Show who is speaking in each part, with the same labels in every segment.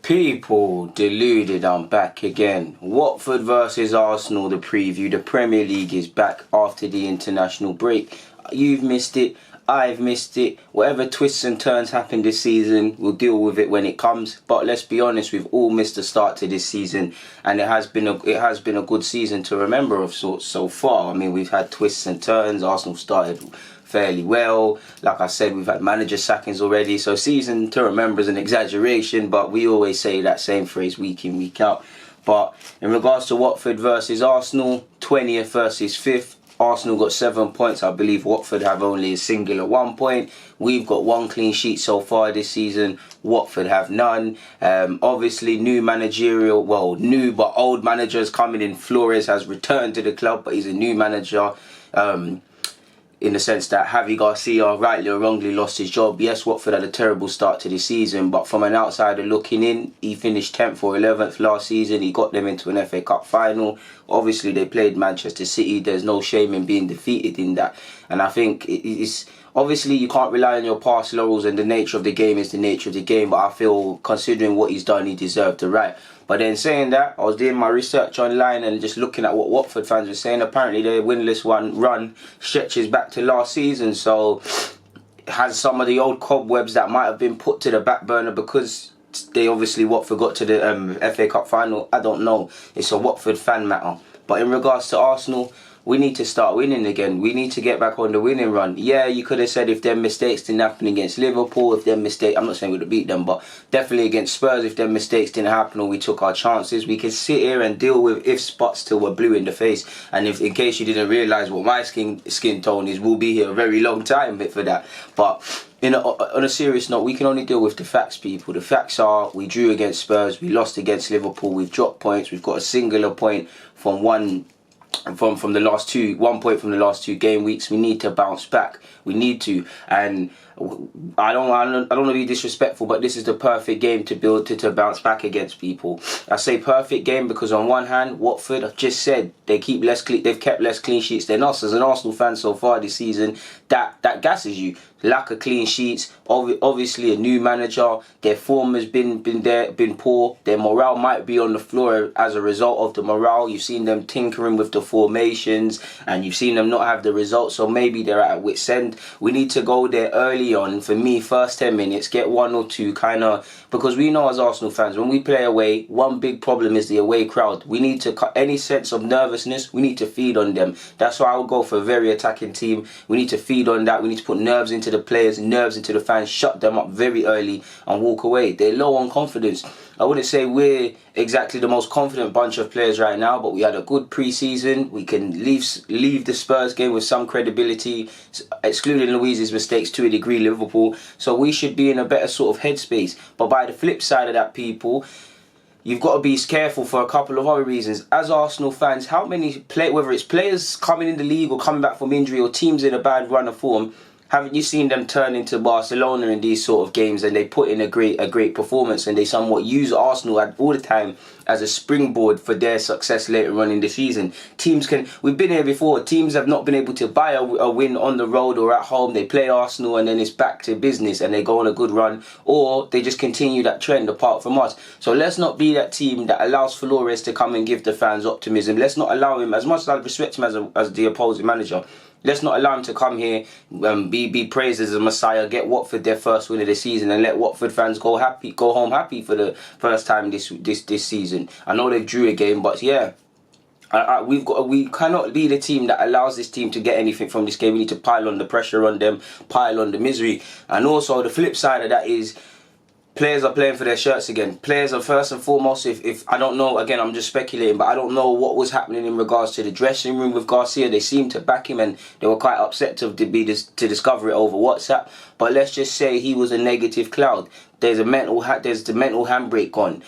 Speaker 1: People, deluded, I'm back again. Watford versus Arsenal, the preview. The Premier League is back after the international break. You've missed it, I've missed it. Whatever twists and turns happen this season, we'll deal with it when it comes. But let's be honest, we've all missed the start to this season, and it has been a good season to remember of sorts so far. I mean, we've had twists and turns. Arsenal started fairly well. Like I said, we've had manager sackings already, so season to remember is an exaggeration, but we always say that same phrase week in, week out. But in regards to Watford versus Arsenal, 20th versus 5th, Arsenal got 7 points. I believe Watford have only a singular 1 point. We've got 1 clean sheet so far this season. Watford have none. Obviously, new but old managers coming in. Flores has returned to the club, but he's a new manager. In the sense that Javi Garcia, rightly or wrongly, lost his job. Yes, Watford had a terrible start to the season, but from an outsider looking in, he finished 10th or 11th last season. He got them into an FA Cup final. Obviously, they played Manchester City. There's no shame in being defeated in that. And I think it's obviously you can't rely on your past laurels, and the nature of the game is the nature of the game. But I feel, considering what he's done, he deserved the right. But then saying that, I was doing my research online and just looking at what Watford fans were saying. Apparently their winless run stretches back to last season, so it has some of the old cobwebs that might have been put to the back burner because they obviously Watford got to the FA Cup final. I don't know. It's a Watford fan matter. But in regards to Arsenal, we need to start winning again. We need to get back on the winning run. Yeah, you could have said if them mistakes didn't happen against Liverpool, I'm not saying we'd have beat them, but definitely against Spurs, if them mistakes didn't happen or we took our chances, we could sit here and deal with if spots till we're blue in the face. And if, in case you didn't realise what my skin tone is, we'll be here a very long time for that. But on a serious note, we can only deal with the facts, people. The facts are we drew against Spurs, we lost against Liverpool, we've dropped points, we've got a singular point from the last two, 1 point from the last 2 game weeks. We need to bounce back. We need to, and I don't want to be disrespectful, but this is the perfect game to build to bounce back against people. I say perfect game because on one hand, Watford, I've just said they've kept less clean sheets than us. As an Arsenal fan so far this season, that gasses you. Lack of clean sheets, obviously a new manager, their form has been poor, their morale might be on the floor as a result of the morale. You've seen them tinkering with the formations and you've seen them not have the results, so maybe they're at wit's end. We need to go there early on. For me, first 10 minutes, get 1 or 2 because we know as Arsenal fans, when we play away, one big problem is the away crowd. We need to cut any sense of nervousness, we need to feed on them. That's why I would go for a very attacking team. We need to feed on that. We need to put nerves into the players, nerves into the fans, shut them up very early and walk away. They're low on confidence. I wouldn't say we're exactly the most confident bunch of players right now, but we had a good pre-season. We can leave the Spurs game with some credibility, excluding Luiz's mistakes to a degree, Liverpool. So we should be in a better sort of headspace. But by the flip side of that, people, you've got to be careful for a couple of other reasons. As Arsenal fans, how many whether it's players coming in the league or coming back from injury or teams in a bad run of form, haven't you seen them turn into Barcelona in these sort of games and they put in a great performance and they somewhat use Arsenal all the time as a springboard for their success later on in the season? We've been here before, teams have not been able to buy a win on the road or at home. They play Arsenal and then it's back to business and they go on a good run, or they just continue that trend apart from us. So let's not be that team that allows Flores to come and give the fans optimism. Let's not allow him, as much as I respect him as the opposing manager, let's not allow him to come here, be praised as a messiah, get Watford their first win of the season, and let Watford fans go home happy for the first time this season. I know they drew a game, but yeah, we cannot be the team that allows this team to get anything from this game. We need to pile on the pressure on them, pile on the misery, and also the flip side of that is, players are playing for their shirts again. Players are first and foremost, if I don't know, again, I'm just speculating, but I don't know what was happening in regards to the dressing room with Garcia. They seemed to back him and they were quite upset to discover it over WhatsApp. But let's just say he was a negative cloud. There's the mental handbrake on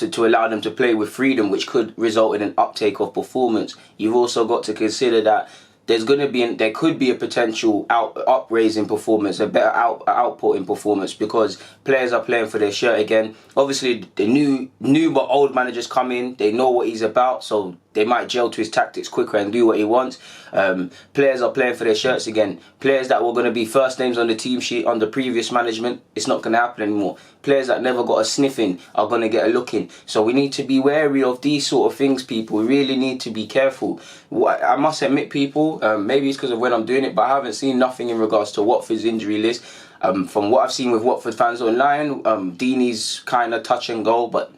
Speaker 1: to allow them to play with freedom, which could result in an uptake of performance. You've also got to consider that there could be a potential upraise in performance, a better output in performance, because players are playing for their shirt again. Obviously, the new but old managers come in, they know what he's about, so they might gel to his tactics quicker and do what he wants. Players are playing for their shirts again. Players that were going to be first names on the team sheet under previous management, it's not going to happen anymore. Players that never got a sniff in are going to get a look in. So we need to be wary of these sort of things, people. We really need to be careful. I must admit, people, maybe it's because of when I'm doing it, but I haven't seen nothing in regards to Watford's injury list. From what I've seen with Watford fans online, Deeney's kind of touch and go, but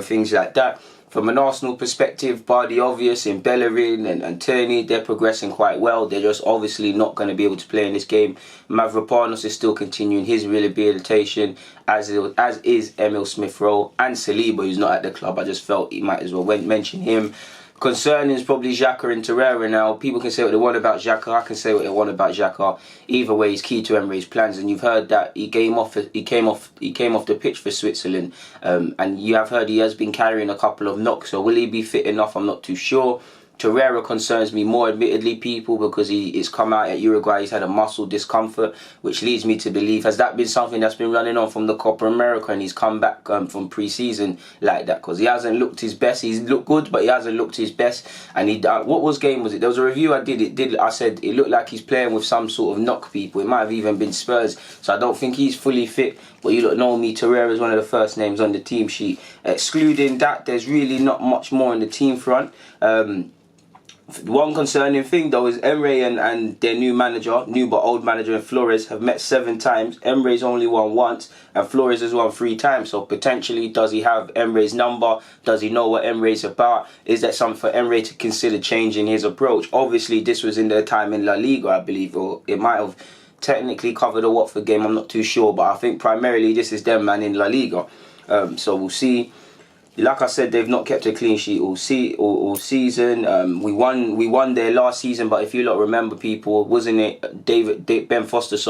Speaker 1: things like that. From an Arsenal perspective, bar the obvious in Bellerin and Tierney, they're progressing quite well. They're just obviously not going to be able to play in this game. Mavropanos is still continuing his rehabilitation, as is Emil Smith-Rowe and Saliba, who's not at the club. I just felt he might as well mention him. Concerning is probably Xhaka and Torreira now. People can say what they want about Xhaka. I can say what they want about Xhaka. Either way, he's key to Emre's plans, and you've heard that he came off the pitch for Switzerland, and you have heard he has been carrying a couple of knocks. So will he be fit enough? I'm not too sure. Torreira concerns me more, admittedly, people, because he's come out at Uruguay. He's had a muscle discomfort, which leads me to believe, has that been something that's been running on from the Copa America, and he's come back from pre-season like that? Because he hasn't looked his best. He's looked good, but he hasn't looked his best. And what game was it? There was a review I did. I said it looked like he's playing with some sort of knock, people. It might have even been Spurs. So I don't think he's fully fit. But you don't know me, Torreira is one of the first names on the team sheet. Excluding that, there's really not much more on the team front. One concerning thing though is Emre and their new but old manager, and Flores have met 7 times. Emre's only won once and Flores has won 3 times. So potentially, does he have Emre's number? Does he know what Emre's about? Is that something for Emre to consider changing his approach? Obviously, this was in their time in La Liga, I believe, or it might have technically covered a Watford game. I'm not too sure, but I think primarily this is them, man, in La Liga. So we'll see. Like I said, they've not kept a clean sheet all season. We won there last season, but if you lot remember, people, wasn't it Ben Foster's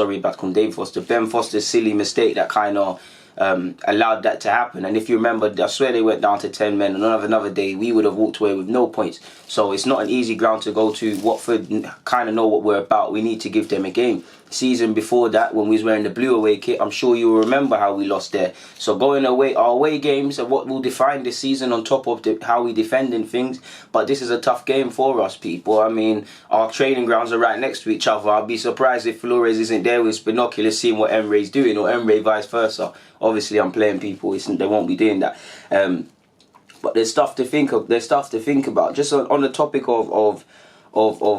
Speaker 1: silly mistake that kind of allowed that to happen? And if you remember, I swear they went down to 10 men, and another day we would have walked away with no points. So it's not an easy ground to go to. Watford kind of know what we're about. We need to give them a game. Season before that, when we was wearing the blue away kit, I'm sure you will remember how we lost there. So going away, our away games are what will define this season, on top of how we defending things. But this is a tough game for us, people. I mean, our training grounds are right next to each other. I'll be surprised if Flores isn't there with his binoculars seeing what Emre's doing, or Emre vice versa. Obviously, I'm playing people. They won't be doing that. But there's stuff to think of. There's stuff to think about. Just on the topic of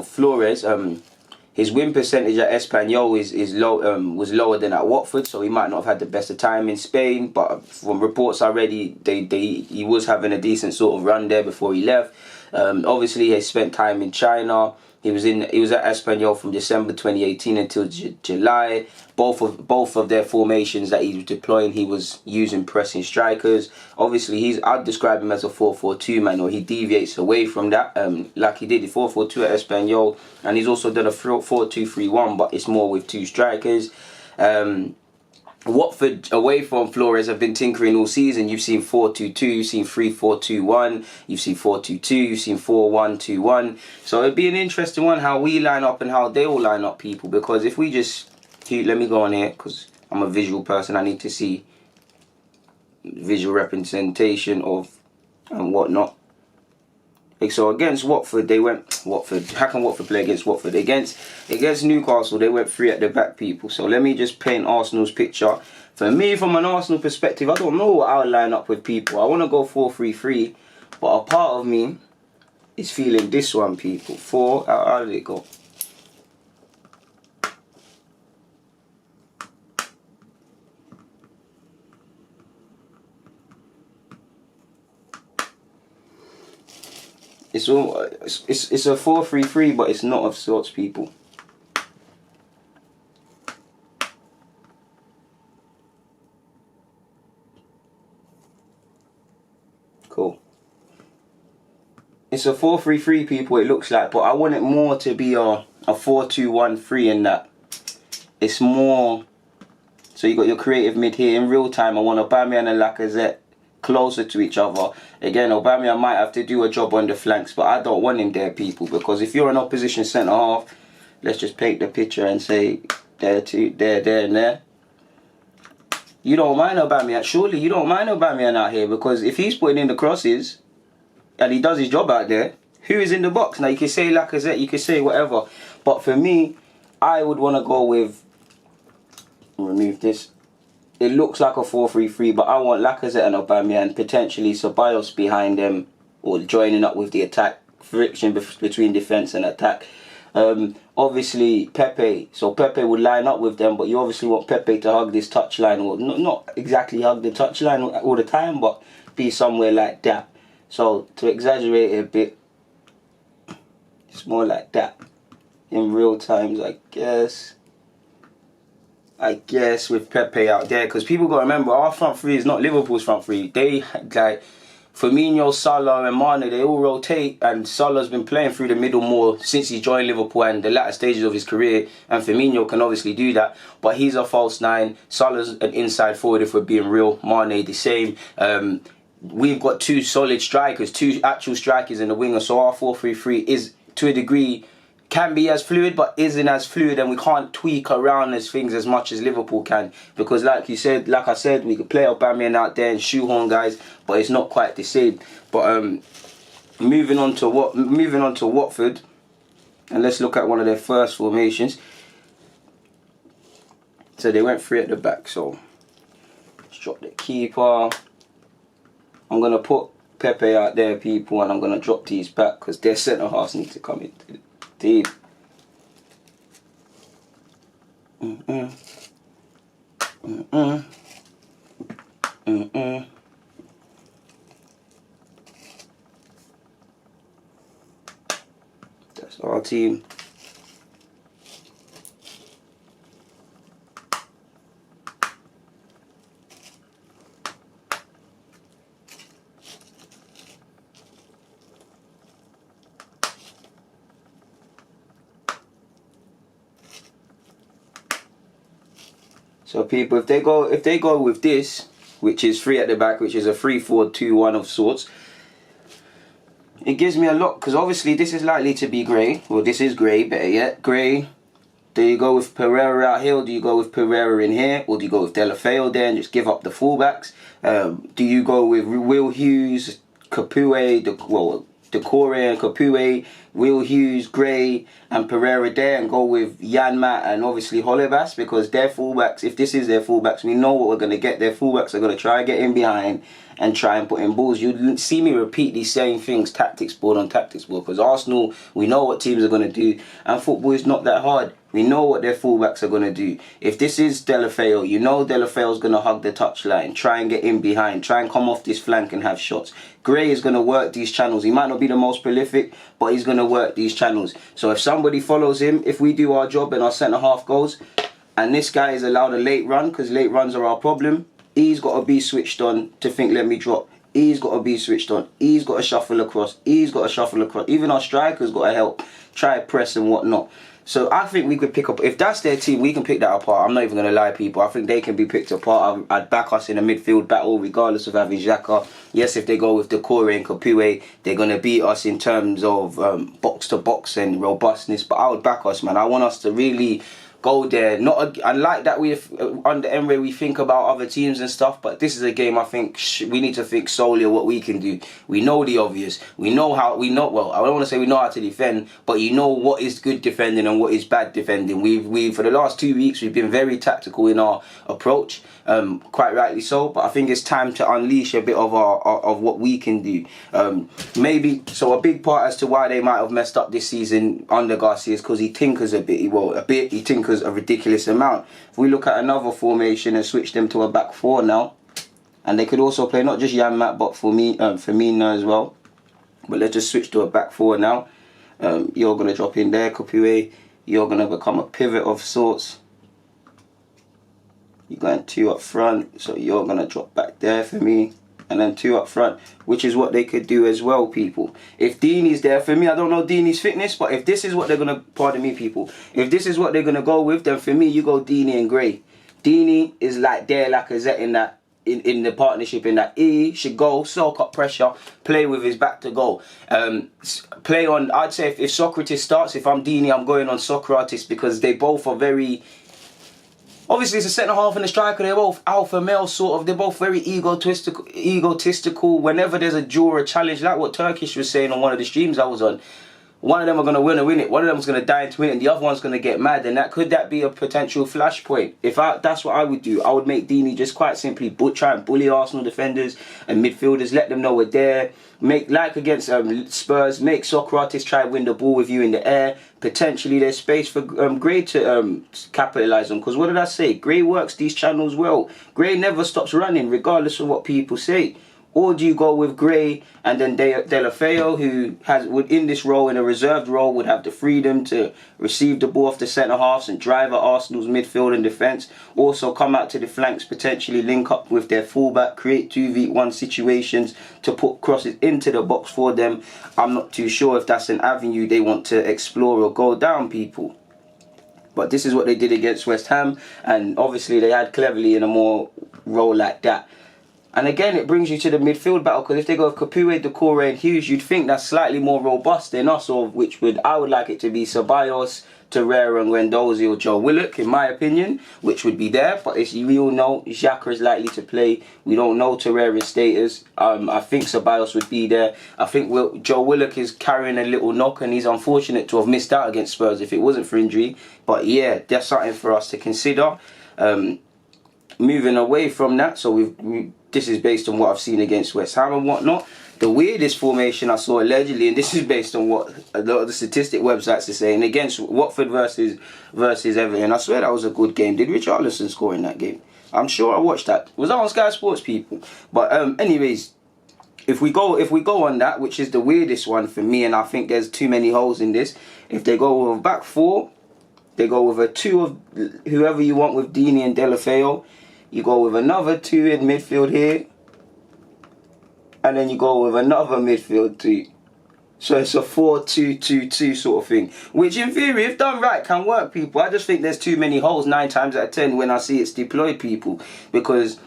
Speaker 1: Flores, his win percentage at Espanyol was lower than at Watford, so he might not have had the best of time in Spain. But from reports I read, he was having a decent sort of run there before he left. Obviously, he spent time in China. He was at Espanyol from December 2018 until July. Both of their formations that he was deploying, he was using pressing strikers. Obviously, I'd describe him as a 4-4-2 man, or he deviates away from that, like he did the 4-4-2 at Espanyol, and he's also done a 4-2-3-1, but it's more with 2 strikers. Watford, away from Flores, have been tinkering all season. You've seen 4-2-2, you've seen 3-4-2-1, you've seen 4-2-2, you've seen 4-1-2-1. So it'd be an interesting one how we line up and how they all line up, people. Because if we just... Let me go on here, because I'm a visual person. I need to see visual representation of and whatnot. So against Watford, they went... How can Watford play against Watford? Against Newcastle, they went 3 at the back, people. So let me just paint Arsenal's picture. For me, from an Arsenal perspective, I don't know what I'll line up with, people. I want to go 4-3-3, but a part of me is feeling this one, people. How did it go? It's a 4-3-3, but it's not of sorts, people. Cool. It's a 4-3-3, people, it looks like, but I want it more to be a 4-2-1-3 in that. It's more... So you got your creative mid here. In real time, I want Aubameyang and Lacazette closer to each other. Again, Aubameyang might have to do a job on the flanks, but I don't want him there, people, because if you're an opposition centre half, let's just paint the picture and say there, and there. You don't mind Aubameyang. Surely you don't mind Aubameyang out here, because if he's putting in the crosses, and he does his job out there, who is in the box? Now, you can say Lacazette, you can say whatever. But for me, I would want to go with... Remove this. It looks like a 4-3-3, but I want Lacazette and Aubameyang, potentially Ceballos behind them, or joining up with the attack, friction between defence and attack. Obviously Pepe, so Pepe would line up with them, but you obviously want Pepe to hug this touchline, or not exactly hug the touchline all the time, but be somewhere like that. So to exaggerate it a bit, it's more like that in real times, I guess with Pepe out there, because people got to remember, our front three is not Liverpool's front three. They like Firmino, Salah and Mane, they all rotate, and Salah's been playing through the middle more since he joined Liverpool and the latter stages of his career, and Firmino can obviously do that, but he's a false nine. Salah's an inside forward if we're being real. Mane the same. We've got two solid strikers, two actual strikers in the winger, so our 4-3-3 is, to a degree, can be as fluid, but isn't as fluid, and we can't tweak around as things as much as Liverpool can, because like I said, we could play Aubameyang out there and shoehorn guys, but it's not quite the same. But moving on to Watford, and let's look at one of their first formations. So they went 3 at the back, so let's drop the keeper. I'm gonna put Pepe out there, people, and I'm gonna drop these back because their centre halves need to come into the team. That's our team. So people, if they go with this, which is 3 at the back, which is a 3-4-2-1 of sorts, it gives me a lot, because obviously this is likely to be grey. Well, this is grey, better yet, grey. Do you go with Pereira out here, or do you go with Pereira in here, or do you go with Delafeu there and just give up the fullbacks? Do you go with Will Hughes, Capoue, Decore and Capoue, Will Hughes, Gray and Pereira there, and go with Yanmat and obviously Holebas, because their fullbacks, if this is their fullbacks, we know what we're going to get. Their fullbacks are going to try and get in behind and try and put in balls. You see me repeat these same things, tactics board on tactics board, because Arsenal, we know what teams are going to do, and football is not that hard. We know what their fullbacks are going to do. If this is Delafeu, you know Delafeu's going to hug the touchline, try and get in behind, try and come off this flank and have shots. Gray is going to work these channels. He might not be the most prolific, but he's going to work these channels. So if somebody follows him, if we do our job and our centre-half goes, and this guy is allowed a late run, because late runs are our problem, he's got to be switched on to think, let me drop. He's got to be switched on. He's got to shuffle across. He's got to shuffle across. Even our strikers got to help, try press and whatnot. So I think we could pick up, if that's their team, we can pick that apart. I'm not even going to lie, people. I think they can be picked apart. I'd back us in a midfield battle regardless of having Xhaka. Yes, if they go with Decore and Capoue, they're going to beat us in terms of box to box and robustness. But I would back us, man. I want us to really go there. I like that we under Emre we think about other teams and stuff, but this is a game I think we need to think solely of what we can do. We know the obvious. Well, I don't want to say we know how to defend, but you know what is good defending and what is bad defending. We for the last 2 weeks we've been very tactical in our approach, quite rightly so. But I think it's time to unleash a bit of of what we can do. Maybe so. A big part as to why they might have messed up this season under Garcia is because he tinkers a bit. He tinkers a ridiculous amount. If we look at another formation and switch them to a back 4 now, and they could also play not just Yanmat but Firmino as well. But let's just switch to a back 4 now. You're gonna drop in there, Capoue. You're gonna become a pivot of sorts. You're going 2 up front, so you're gonna drop back there for me, and then 2 up front, which is what they could do as well, people. If Deeney's there, for me, I don't know Deeney's fitness, but if this is what they're gonna, pardon me, people, if this is what they're gonna go with, then for me, you go Deeney and Gray. Deeney is like there, Lacazette in that, in the partnership, in that he should go, soak up pressure, play with his back to goal. Play on, I'd say if Socrates starts, if I'm Deeney, I'm going on Socrates, because they both are very Obviously, it's a centre half and a striker. They're both alpha male, sort of. They're both very egotistical. Whenever there's a draw or a challenge, like what Turkish was saying on one of the streams I was on, one of them are going to win it. One of them is going to die to win it, and the other one's going to get mad. And could that be a potential flashpoint? That's what I would do. I would make Deeney just quite simply try and bully Arsenal defenders and midfielders. Let them know we're there. Make, like against Spurs, make Socrates try and win the ball with you in the air. Potentially there's space for Gray to capitalise on. Because what did I say? Gray works these channels well. Gray never stops running, regardless of what people say. Or do you go with Gray and then Delafeo, who would in this role, in a reserved role, would have the freedom to receive the ball off the centre halves and drive at Arsenal's midfield and defence. Also come out to the flanks, potentially link up with their fullback, create 2v1 situations to put crosses into the box for them. I'm not too sure if that's an avenue they want to explore or go down, people. But this is what they did against West Ham, and obviously they had Cleverley in a more role like that. And again, it brings you to the midfield battle, because if they go with Capoue, Doucouré and Hughes, you'd think that's slightly more robust than us, or I would like it to be Ceballos, Torreira and Guendouzi or Joe Willock, in my opinion, which would be there. But as we all know, Xhaka is likely to play. We don't know Torreira's status. I think Ceballos would be there. I think Joe Willock is carrying a little knock, and he's unfortunate to have missed out against Spurs if it wasn't for injury. But yeah, that's something for us to consider. Moving away from that, so this is based on what I've seen against West Ham and whatnot. The weirdest formation I saw allegedly, and this is based on what a lot of the statistic websites are saying, against Watford versus Everton. I swear that was a good game. Did Richarlison score in that game? I'm sure I watched that. Was that on Sky Sports, people? But anyways, if we go on that, which is the weirdest one for me, and I think there's too many holes in this. If they go with a back four, they go with a two of whoever you want with Deeney and Delafeo. You go with another two in midfield here. And then you go with another midfield two. So it's a 4-2-2-2 sort of thing. Which in theory, if done right, can work, people. I just think there's too many holes 9 times out of 10 when I see it's deployed, people. Because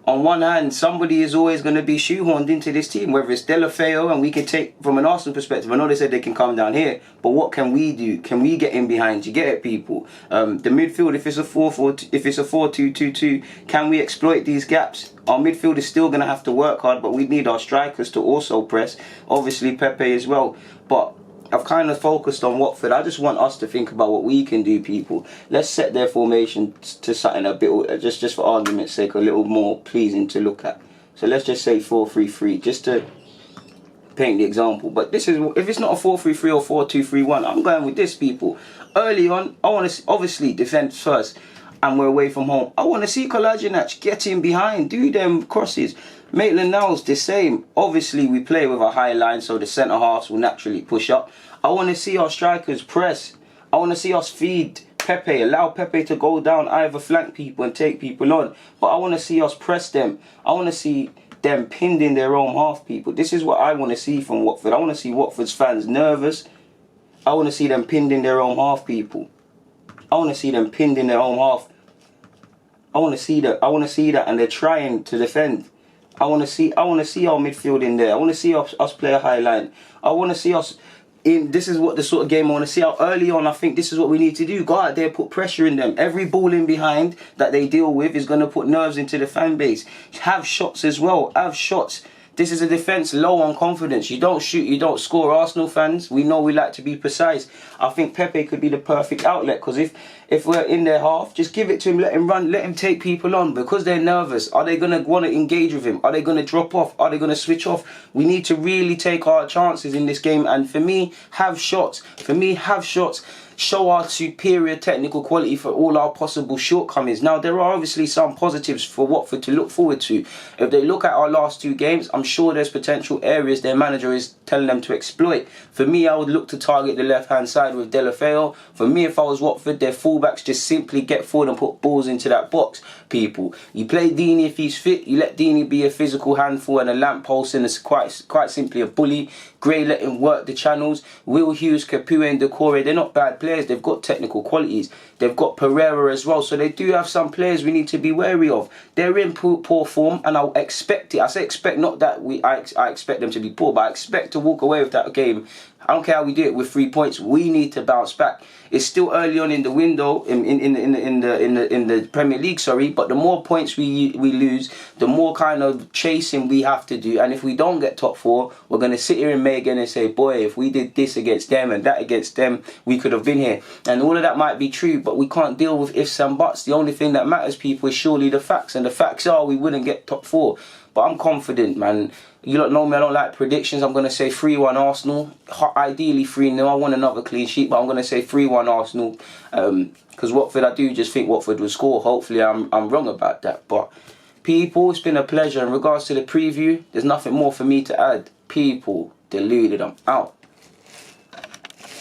Speaker 1: on one hand, somebody is always going to be shoehorned into this team, whether it's Delafeo, and we can take, from an Arsenal perspective, I know they said they can come down here, but what can we do? Can we get in behind? You get it, people? The midfield, if it's a 4-2-2-2, can we exploit these gaps? Our midfield is still going to have to work hard, but we need our strikers to also press. Obviously, Pepe as well. But I've kind of focused on Watford. I just want us to think about what we can do, people. Let's set their formation to something a bit, just for argument's sake, a little more pleasing to look at. So let's just say 4-3-3, just to paint the example. But this is, if it's not a 4-3-3 or 4-2-3-1, I'm going with this, people. Early on, I want to obviously defend first, and we're away from home. I want to see Kolasinac get in behind, do them crosses. Maitland-Niles the same. Obviously, we play with a high line, so the centre halves will naturally push up. I want to see our strikers press. I want to see us feed Pepe, allow Pepe to go down, either flank people and take people on. But I want to see us press them. I want to see them pinned in their own half, people. This is what I want to see from Watford. I want to see Watford's fans nervous. I want to see them pinned in their own half, people. I want to see them pinned in their own half. I want to see that. I want to see that, and they're trying to defend. I want to see our midfield in there. I want to see us play a high line. I want to see us in. This is what the sort of game I want to see out early on. I think this is what we need to do. Go out there, put pressure in them. Every ball in behind that they deal with is going to put nerves into the fan base. Have shots as well. Have shots. This is a defence low on confidence. You don't shoot, you don't score. Arsenal fans, we know we like to be precise. I think Pepe could be the perfect outlet, because if we're in their half, just give it to him, let him run, let him take people on, because they're nervous. Are they going to want to engage with him? Are they going to drop off? Are they going to switch off? We need to really take our chances in this game, and for me, have shots. Show our superior technical quality for all our possible shortcomings. Now, there are obviously some positives for Watford to look forward to. If they look at our last 2 games, I'm sure there's potential areas their manager is telling them to exploit. For me, I would look to target the left-hand side with Delafeo. For me, if I was Watford, their fullbacks just simply get forward and put balls into that box, people. You play Deeney if he's fit. You let Deeney be a physical handful and a lamppost, and it's quite simply a bully. Gray, let him work the channels. Will Hughes, Capoue and Doucouré, they're not bad players. They've got technical qualities. They've got Pereira as well, so they do have some players we need to be wary of. They're in poor form, and I'll expect it. I say expect, not that I expect them to be poor, but I expect to walk away with that game. I don't care how we do it with 3 points. We need to bounce back. It's still early on in the window in the Premier League, sorry. But the more points we lose, the more kind of chasing we have to do. And if we don't get top 4, we're gonna sit here in May again and say, boy, if we did this against them and that against them, we could have been here. And all of that might be true, but we can't deal with ifs and buts. The only thing that matters, people, is surely the facts. And the facts are we wouldn't get top 4. But I'm confident, man. You don't know me, I don't like predictions. I'm going to say 3-1 Arsenal. Ideally 3-0. I want another clean sheet, but I'm going to say 3-1 Arsenal. Because Watford, I do just think Watford will score. Hopefully I'm wrong about that. But people, it's been a pleasure. In regards to the preview, there's nothing more for me to add. People, deluded, I'm out.